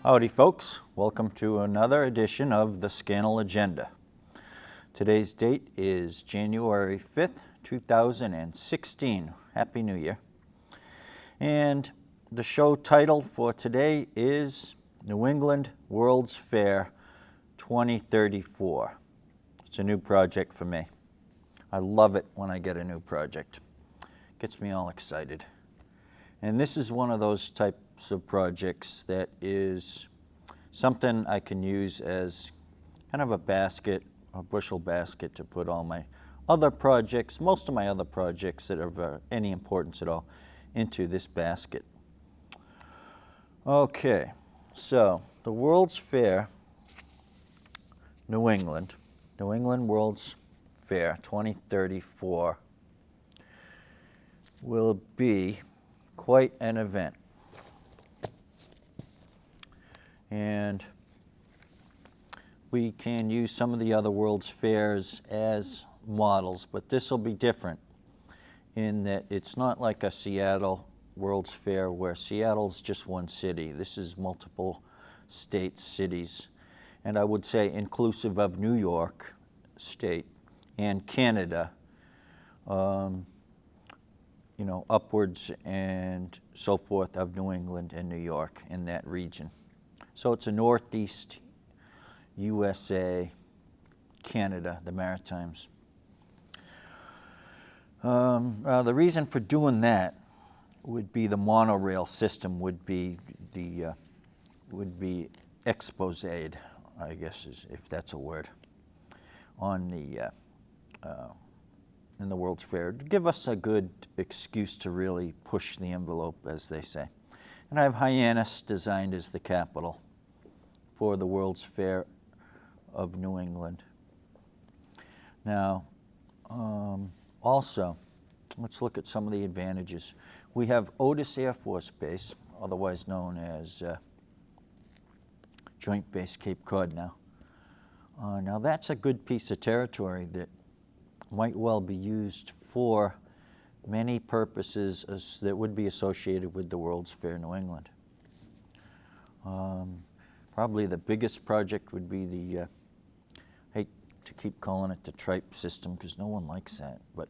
Howdy folks, welcome to another edition of the Scannell Agenda. Today's date is January 5th, 2016. Happy New Year. And the show title for today is New England World's Fair 2034. It's a new project for me. I love it when I get a new project. Gets me all excited. And this is one of those types of projects that is something I can use as kind of a basket, a bushel basket to put all my other projects, most of my other projects that are of any importance at all, into this basket. Okay, so the World's Fair, New England World's Fair 2034 will be quite an event. And we can use some of the other World's Fairs as models, but this will be different in that it's not like a Seattle World's Fair where Seattle's just one city. This is multiple states, cities, and I would say inclusive of New York State and Canada, upwards and so forth of New England and New York in that region. So it's a Northeast USA, Canada, the Maritimes. The reason for doing that would be the monorail system would be exposed, I guess, if that's a word, on the in the World's Fair, to give us a good excuse to really push the envelope, as they say. And I have Hyannis designed as the capital for the World's Fair of New England. Now, also, let's look at some of the advantages. We have Otis Air Force Base, otherwise known as Joint Base Cape Cod now. Now that's a good piece of territory that might well be used for many purposes that would be associated with the World's Fair New England. Probably the biggest project would be the, I hate to keep calling it the tripe system because no one likes that, but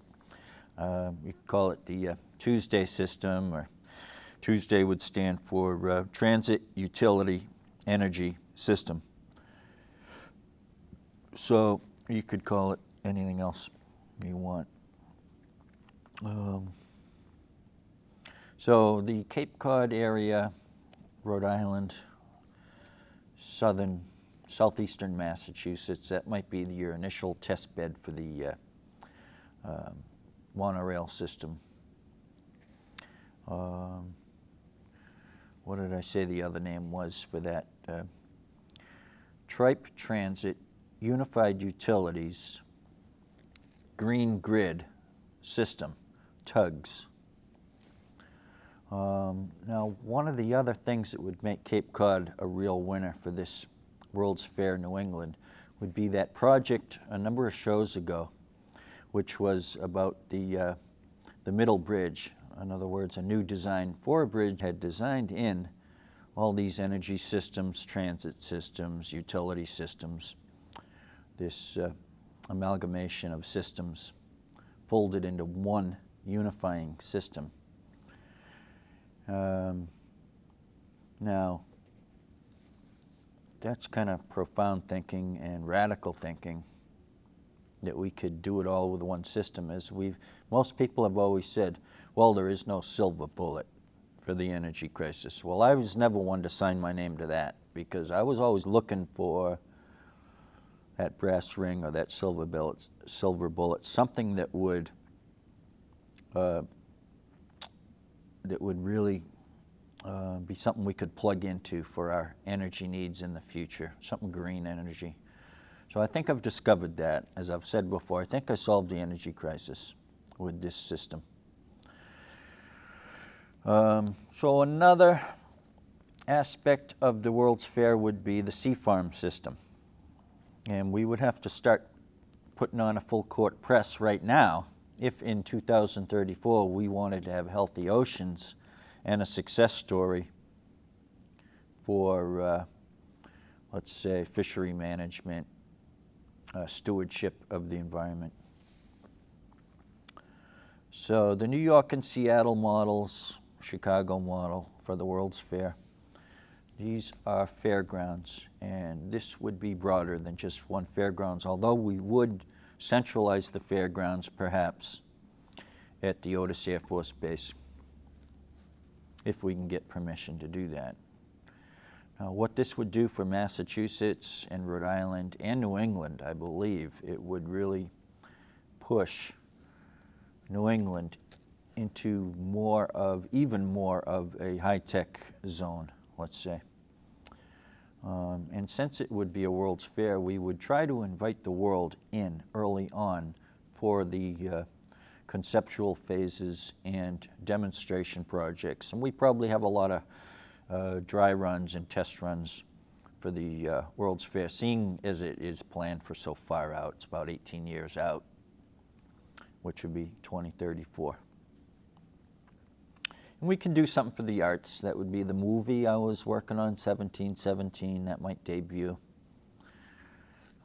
you could call it the Tuesday system, or Tuesday would stand for Transit Utility Energy System. So you could call it anything else you want. So the Cape Cod area, Rhode Island, southeastern Massachusetts, that might be your initial test bed for the monorail system. What did I say the other name was for that? Tripe Transit Unified Utilities Green Grid System, TUGS. Now, one of the other things that would make Cape Cod a real winner for this World's Fair New England would be that project a number of shows ago, which was about the middle bridge. In other words, a new design for a bridge had designed in all these energy systems, transit systems, utility systems, this amalgamation of systems folded into one unifying system. Now, that's kind of profound thinking and radical thinking, that we could do it all with one system. Most people have always said, well, there is no silver bullet for the energy crisis. Well, I was never one to sign my name to that, because I was always looking for that brass ring or that silver bullet, something that would really be something we could plug into for our energy needs in the future, something green energy. So I think I've discovered that. As I've said before, I think I solved the energy crisis with this system. So another aspect of the World's Fair would be the sea farm system. And we would have to start putting on a full court press right now if in 2034 we wanted to have healthy oceans and a success story for, let's say, fishery management, stewardship of the environment. So the New York and Seattle models, Chicago model for the World's Fair, these are fairgrounds, and this would be broader than just one fairgrounds, although we would centralize the fairgrounds perhaps at the Otis Air Force Base, if we can get permission to do that. Now, what this would do for Massachusetts and Rhode Island and New England, I believe, it would really push New England into even more of a high-tech zone, let's say. And since it would be a World's Fair, we would try to invite the world in early on for the conceptual phases and demonstration projects. And we probably have a lot of dry runs and test runs for the World's Fair, seeing as it is planned for so far out. It's about 18 years out, which would be 2034. And we can do something for the arts. That would be the movie I was working on, 1717, that might debut.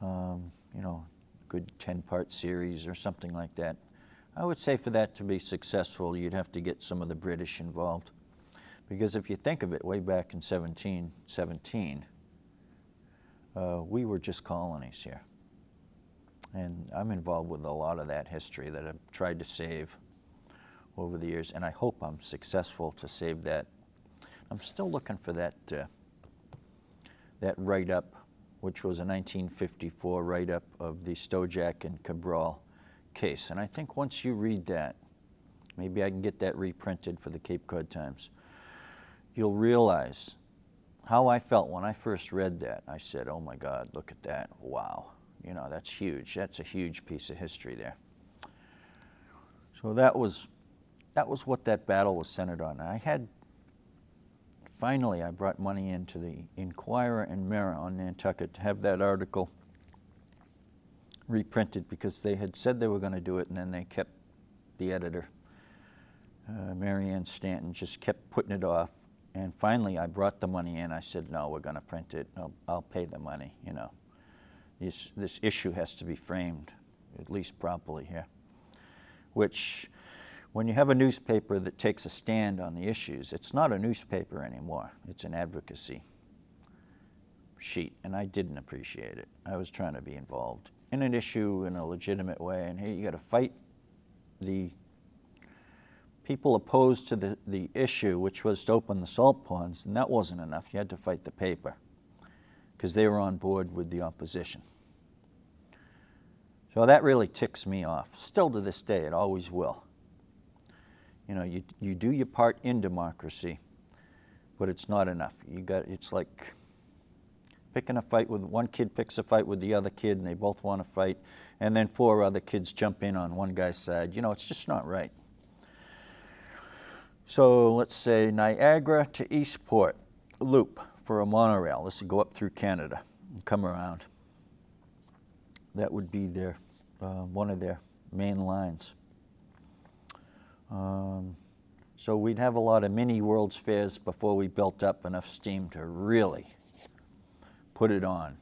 You know, good 10-part series or something like that. I would say for that to be successful, you'd have to get some of the British involved. Because if you think of it, way back in 1717, we were just colonies here. And I'm involved with a lot of that history that I've tried to save over the years, and I hope I'm successful to save that. I'm still looking for that write-up, which was a 1954 write-up of the Stojack and Cabral case. And I think once you read that, maybe I can get that reprinted for the Cape Cod Times, you'll realize how I felt when I first read that. I said, oh my God, look at that, wow. You know, that's huge. That's a huge piece of history there. So that was what that battle was centered on. Finally, I brought money into the Inquirer and Mirror on Nantucket to have that article reprinted, because they had said they were going to do it, and then they kept, the editor, Mary Ann Stanton, just kept putting it off. And finally, I brought the money in. I said, no, we're going to print it. I'll pay the money, you know. This issue has to be framed, at least properly here, which, when you have a newspaper that takes a stand on the issues, it's not a newspaper anymore. It's an advocacy sheet, and I didn't appreciate it. I was trying to be involved in an issue in a legitimate way, and here you got to fight the people opposed to the issue, which was to open the salt ponds, and that wasn't enough. You had to fight the paper, because they were on board with the opposition. So that really ticks me off. Still to this day, it always will. You know, you do your part in democracy, but it's not enough. It's like picking a fight with, one kid picks a fight with the other kid, and they both want to fight, and then 4 other kids jump in on one guy's side. You know, it's just not right. So let's say Niagara to Eastport loop for a monorail. This would go up through Canada and come around. That would be their one of their main lines. So we'd have a lot of mini World's Fairs before we built up enough steam to really put it on.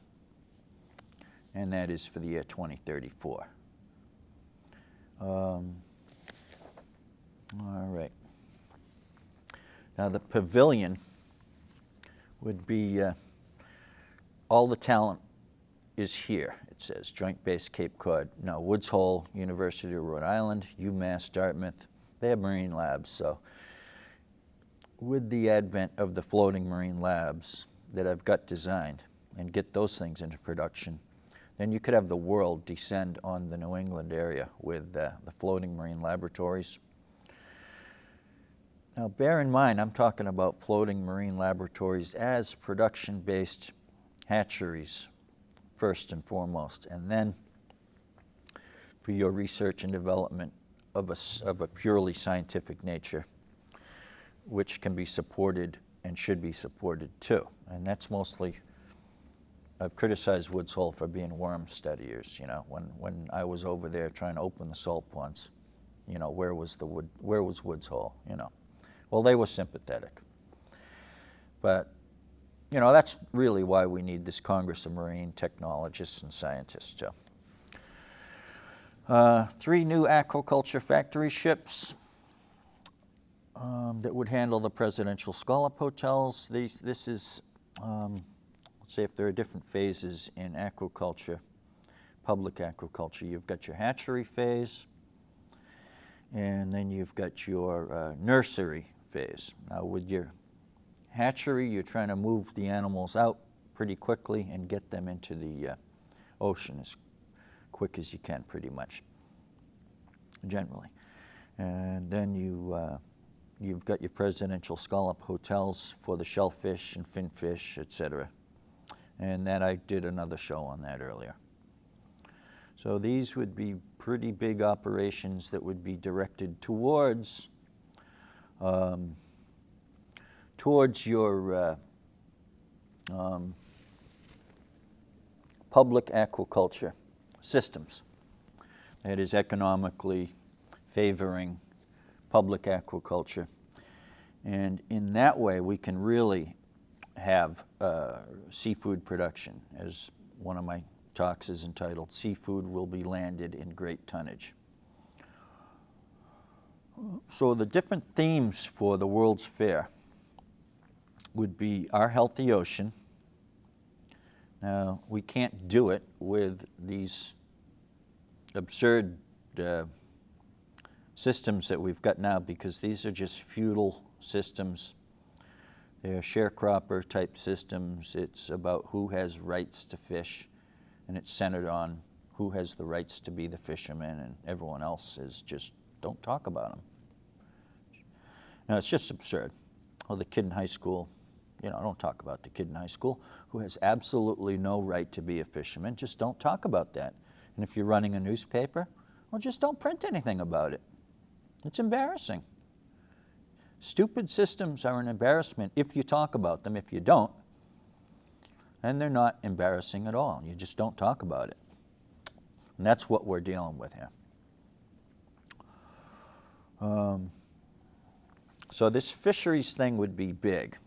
And that is for the year 2034. All right. Now the pavilion would be, all the talent is here, it says, Joint Base Cape Cod. Now Woods Hole, University of Rhode Island, UMass, Dartmouth, they have marine labs. So with the advent of the floating marine labs that I've got designed and get those things into production, then you could have the world descend on the New England area with the floating marine laboratories. Now bear in mind, I'm talking about floating marine laboratories as production-based hatcheries first and foremost, and then for your research and development of a purely scientific nature, which can be supported and should be supported too. And that's mostly, I've criticized Woods Hole for being worm studiers. You know, when I was over there trying to open the salt ponds, you know, where was Woods Hole? You know, well, they were sympathetic, but you know, that's really why we need this Congress of Marine Technologists and Scientists too. 3 new aquaculture factory ships that would handle the presidential scallop hotels. This is, let's say if there are different phases in aquaculture, public aquaculture. You've got your hatchery phase, and then you've got your nursery phase. Now with your hatchery, you're trying to move the animals out pretty quickly and get them into the ocean as quick as you can, pretty much, generally. And then you've got your presidential scallop hotels for the shellfish and finfish, etc. And that I did another show on that earlier. So these would be pretty big operations that would be directed towards your public aquaculture systems. That is economically favoring public aquaculture. And in that way, we can really have seafood production. As one of my talks is entitled, Seafood Will Be Landed in Great Tonnage. So the different themes for the World's Fair would be our healthy ocean. Now, we can't do it with these absurd systems that we've got now, because these are just feudal systems. They're sharecropper type systems. It's about who has rights to fish, and it's centered on who has the rights to be the fisherman, and everyone else is just, don't talk about them. Now, it's just absurd. Well, the kid in high school, you know, don't talk about the kid in high school who has absolutely no right to be a fisherman. Just don't talk about that. And if you're running a newspaper, well, just don't print anything about it. It's embarrassing. Stupid systems are an embarrassment if you talk about them. If you don't, and they're not embarrassing at all. You just don't talk about it. And that's what we're dealing with here. So this fisheries thing would be big,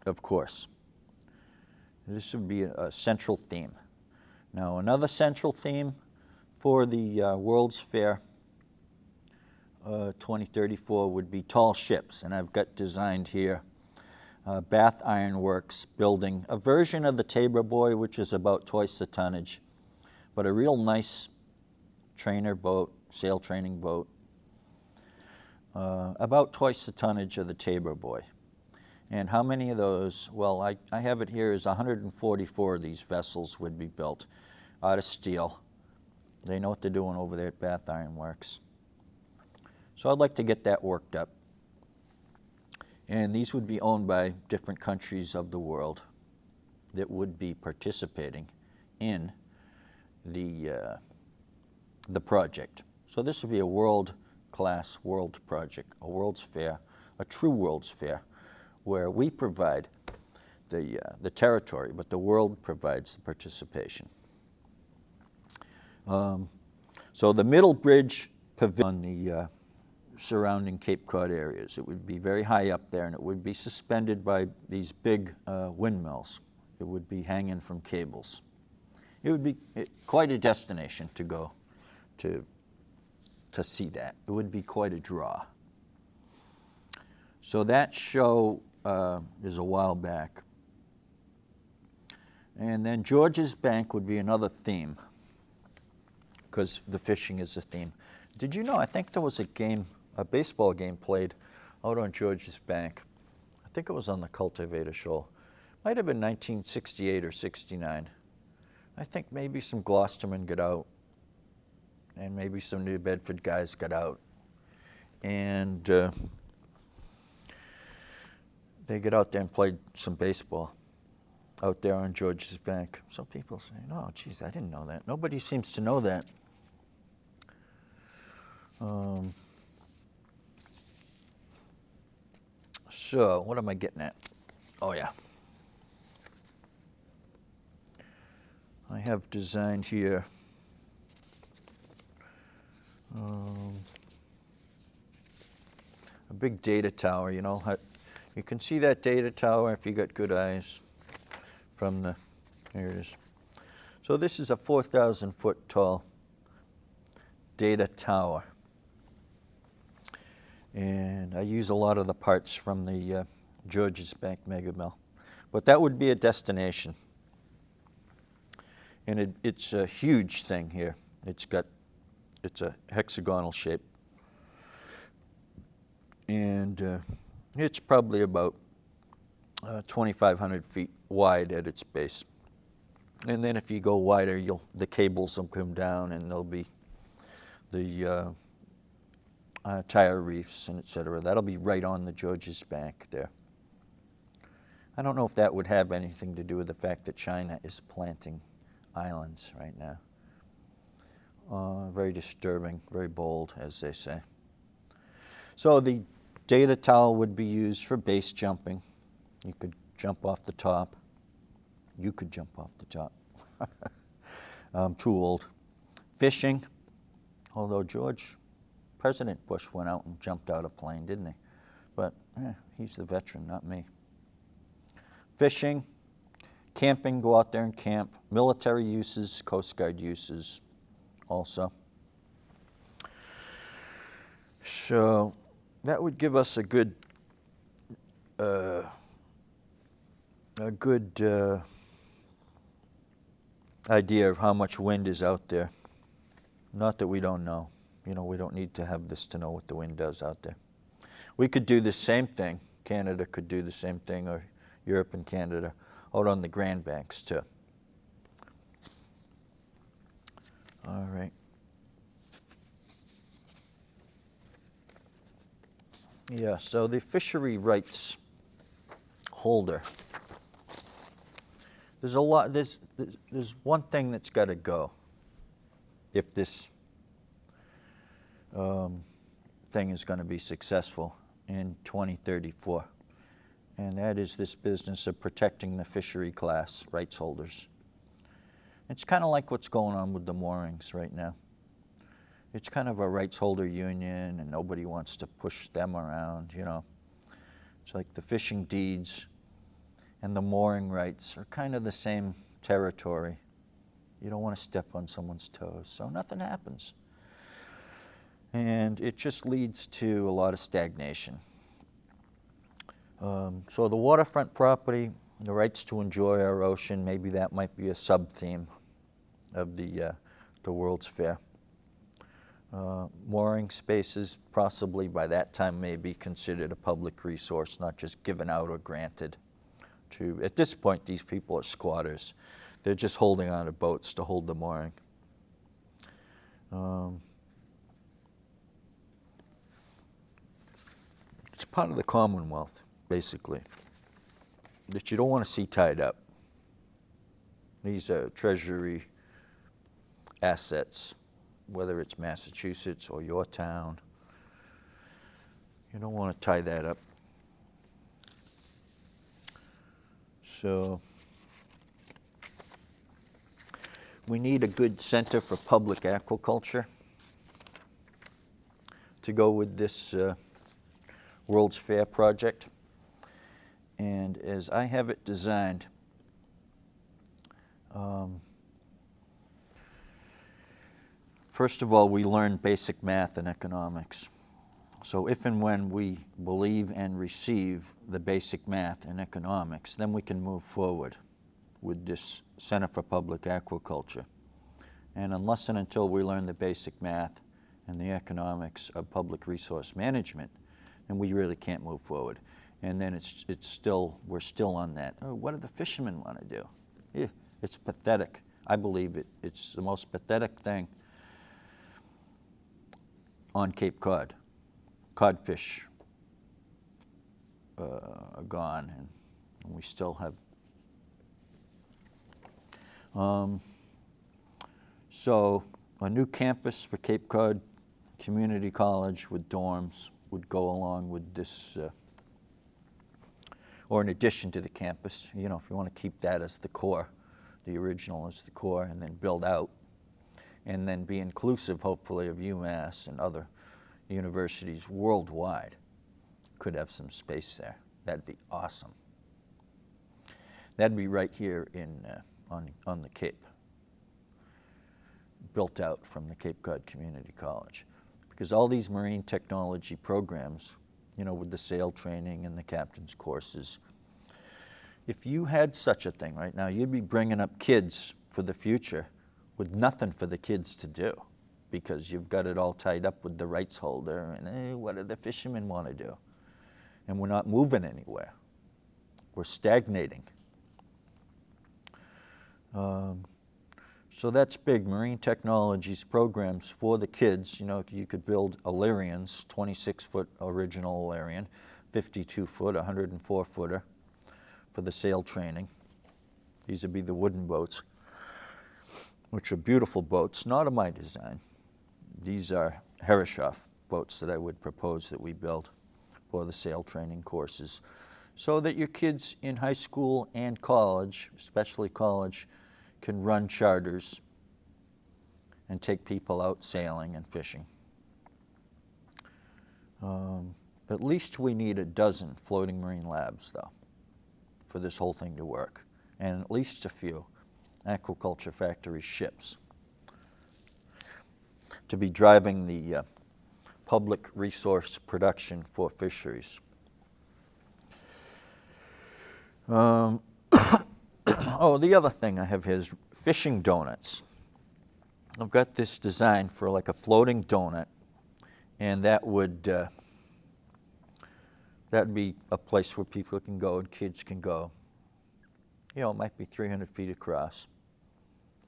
of course. This would be a central theme. Now, another central theme for the World's Fair 2034 would be tall ships. And I've got designed here Bath Iron Works building a version of the Tabor Boy, which is about twice the tonnage, but a real nice trainer boat, sail training boat, about twice the tonnage of the Tabor Boy. And how many of those? Well, I have it here as 144 of these vessels would be built out of steel. They know what they're doing over there at Bath Iron Works. So I'd like to get that worked up. And these would be owned by different countries of the world that would be participating in the project. So this would be a world-class world project, a World's Fair, a true World's Fair, where we provide the territory, but the world provides the participation. So the middle bridge pavilion on the surrounding Cape Cod areas, it would be very high up there, and it would be suspended by these big windmills. It would be hanging from cables. It would be quite a destination to go to see that. It would be quite a draw. So that show is a while back. And then George's Bank would be another theme, because the fishing is a theme. Did you know, I think there was a baseball game played out on George's Bank. I think it was on the Cultivator Shoal. Might have been 1968 or 69. I think maybe some Gloucestermen got out, and maybe some New Bedford guys got out. And they get out there and played some baseball out there on George's Bank. Some people say, oh, geez, I didn't know that. Nobody seems to know that. So, what am I getting at? Oh, yeah. I have designed here a big data tower, you know You can see that data tower if you got good eyes from the, here it is. So this is a 4,000 foot tall data tower. And I use a lot of the parts from the Georges Bank Mega Mill. But that would be a destination. And it's a huge thing here. It's a hexagonal shape. And it's probably about 2,500 feet wide at its base. And then if you go wider, the cables will come down and there'll be the tire reefs and et cetera. That'll be right on the Georges Bank there. I don't know if that would have anything to do with the fact that China is planting islands right now. Very disturbing, very bold, as they say. So the data tower would be used for base jumping. You could jump off the top. You could jump off the top. I'm too old. Fishing, although President Bush went out and jumped out a plane, didn't he? But he's the veteran, not me. Fishing, camping, go out there and camp. Military uses, Coast Guard uses also. So that would give us a good idea of how much wind is out there. Not that we don't know. You know, we don't need to have this to know what the wind does out there. We could do the same thing. Canada could do the same thing, or Europe and Canada, out on the Grand Banks too. All right. Yeah, so the fishery rights holder. There's a lot. There's one thing that's got to go if this thing is going to be successful in 2034, and that is this business of protecting the fishery class rights holders. It's kind of like what's going on with the moorings right now. It's kind of a rights holder union, and nobody wants to push them around, you know. It's like the fishing deeds and the mooring rights are kind of the same territory. You don't want to step on someone's toes, so nothing happens. And it just leads to a lot of stagnation. So the waterfront property, the rights to enjoy our ocean, maybe that might be a sub-theme of the World's Fair. Mooring spaces possibly by that time may be considered a public resource, not just given out or granted to, at this point these people are squatters. They're just holding on to boats to hold the mooring. It's part of the Commonwealth, basically, that you don't want to see tied up. These are treasury assets, whether it's Massachusetts or your town. You don't want to tie that up. So we need a good center for public aquaculture to go with this World's Fair project. And as I have it designed, first of all, we learn basic math and economics. So if and when we believe and receive the basic math and economics, then we can move forward with this Center for Public Aquaculture. And unless and until we learn the basic math and the economics of public resource management, then we really can't move forward. And then we're still on that. Oh, what do the fishermen want to do? Yeah, it's pathetic. I believe it's the most pathetic thing on Cape Cod. Codfish are gone, and we still have. So a new campus for Cape Cod Community College with dorms would go along with this, or in addition to the campus. You know, if you want to keep that as the core, the original as the core, and then build out, and then be inclusive, hopefully, of UMass and other universities worldwide, could have some space there. That'd be awesome. That'd be right here on the Cape, built out from the Cape Cod Community College. Because all these marine technology programs, you know, with the sail training and the captain's courses, if you had such a thing right now, you'd be bringing up kids for the future with nothing for the kids to do, because you've got it all tied up with the rights holder and what do the fishermen want to do? And we're not moving anywhere. We're stagnating. So that's big. Marine technologies programs for the kids. You know, you could build Illyrians, 26-foot original Illyrian, 52-foot, 104-footer for the sail training. These would be the wooden boats, which are beautiful boats, not of my design. These are Herreshoff boats that I would propose that we build for the sail training courses, so that your kids in high school and college, especially college, can run charters and take people out sailing and fishing. At least we need a dozen floating marine labs, though, for this whole thing to work, and at least a few aquaculture factory ships to be driving the public resource production for fisheries. Oh, the other thing I have here is fishing donuts. I've got this design for like a floating donut, and that would that'd be a place where people can go and kids can go. You know, it might be 300 feet across,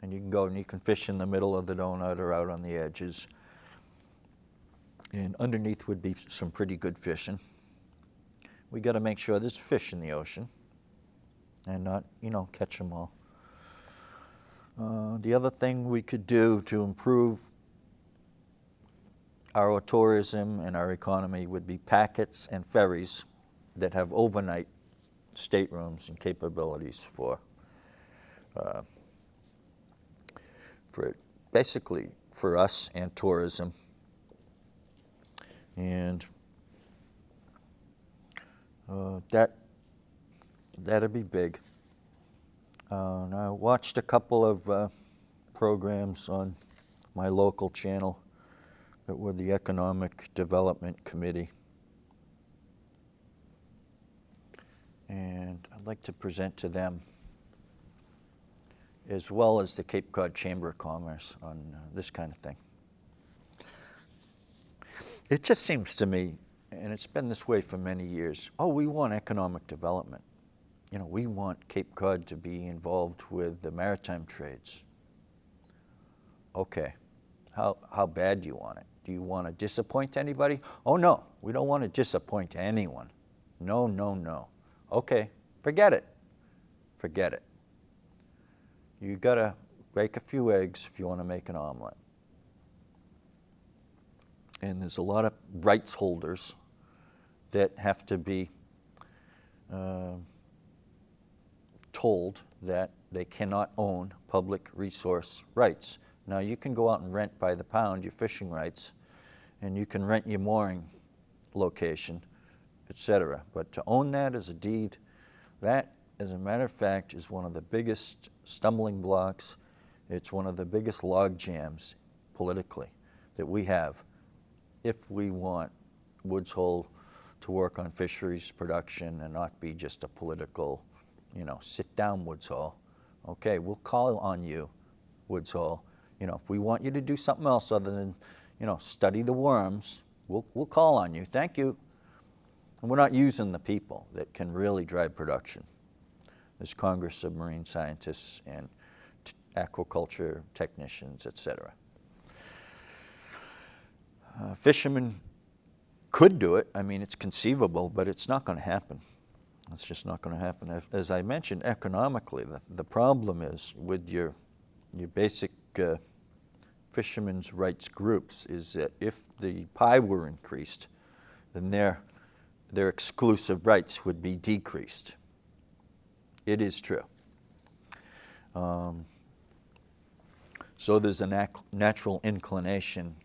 and you can go and you can fish in the middle of the donut or out on the edges. And underneath would be some pretty good fishing. We got to make sure there's fish in the ocean and not, you know, catch them all. The other thing we could do to improve our tourism and our economy would be packets and ferries that have overnight staterooms and capabilities for basically for us and tourism. And that'd be big. And I watched a couple of programs on my local channel that were the Economic Development Committee. And I'd like to present to them, as well as the Cape Cod Chamber of Commerce, on this kind of thing. It just seems to me, and it's been this way for many years, oh, we want economic development. You know, we want Cape Cod to be involved with the maritime trades. Okay, how bad do you want it? Do you want to disappoint anybody? Oh no, we don't want to disappoint anyone. No, no, no. Okay, forget it. Forget it. You gotta break a few eggs if you want to make an omelet. And there's a lot of rights holders that have to be told that they cannot own public resource rights. Now, you can go out and rent by the pound your fishing rights, and you can rent your mooring location, etc. But to own that as a deed, that, as a matter of fact, is one of the biggest stumbling blocks. It's one of the biggest log jams politically that we have if we want Woods Hole to work on fisheries production and not be just a political, you know, sit down, Woods Hole. Okay, we'll call on you, Woods Hole. You know, if we want you to do something else other than, you know, study the worms, we'll call on you. Thank you. And we're not using the people that can really drive production. There's Congress of Marine Scientists and aquaculture technicians, etc. Fishermen could do it. I mean, it's conceivable, but it's not going to happen. It's just not going to happen. As I mentioned, economically, the problem is with your basic fishermen's rights groups is that if the pie were increased, then their exclusive rights would be decreased. It is true. So there's a natural inclination,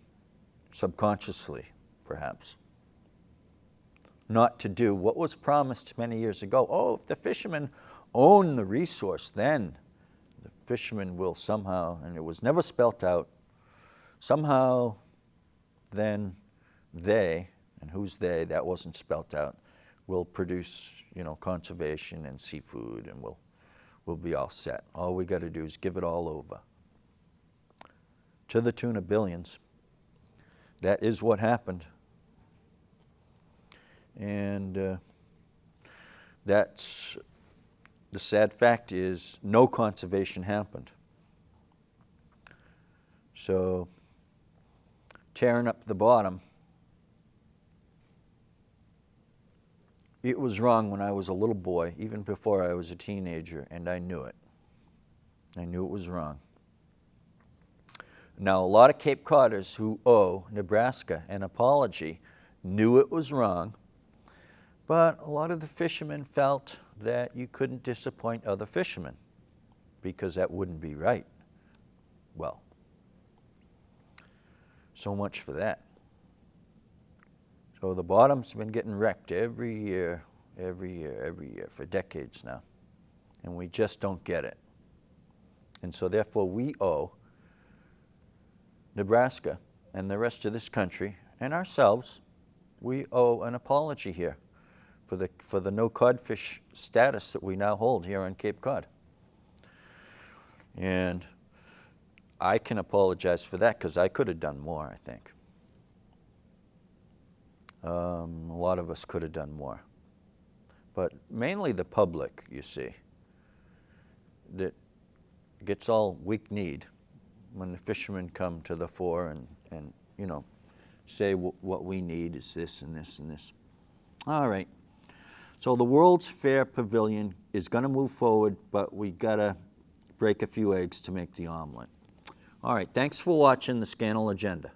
subconsciously perhaps, not to do what was promised many years ago. Oh, if the fishermen own the resource, then the fishermen will somehow, and it was never spelt out, somehow then they, and who's they, that wasn't spelt out, will produce, conservation and seafood, and we'll be all set. All we got to do is give it all over. To the tune of billions. That is what happened. And that's the sad fact is no conservation happened. So tearing up the bottom, it was wrong when I was a little boy, even before I was a teenager, and I knew it. I knew it was wrong. Now, a lot of Cape Codders who owe Nebraska an apology knew it was wrong, but a lot of the fishermen felt that you couldn't disappoint other fishermen because that wouldn't be right. Well, so much for that. So the bottom's been getting wrecked every year for decades now, and we just don't get it. And so therefore we owe Nebraska and the rest of this country and ourselves, we owe an apology here for the no codfish status that we now hold here on Cape Cod. And I can apologize for that because I could have done more, I think. A lot of us could have done more. But mainly the public, you see, that gets all weak-kneed when the fishermen come to the fore and say what we need is this and this and this. All right. So the World's Fair Pavilion is going to move forward, but we got to break a few eggs to make the omelet. All right. Thanks for watching the Scannell Agenda.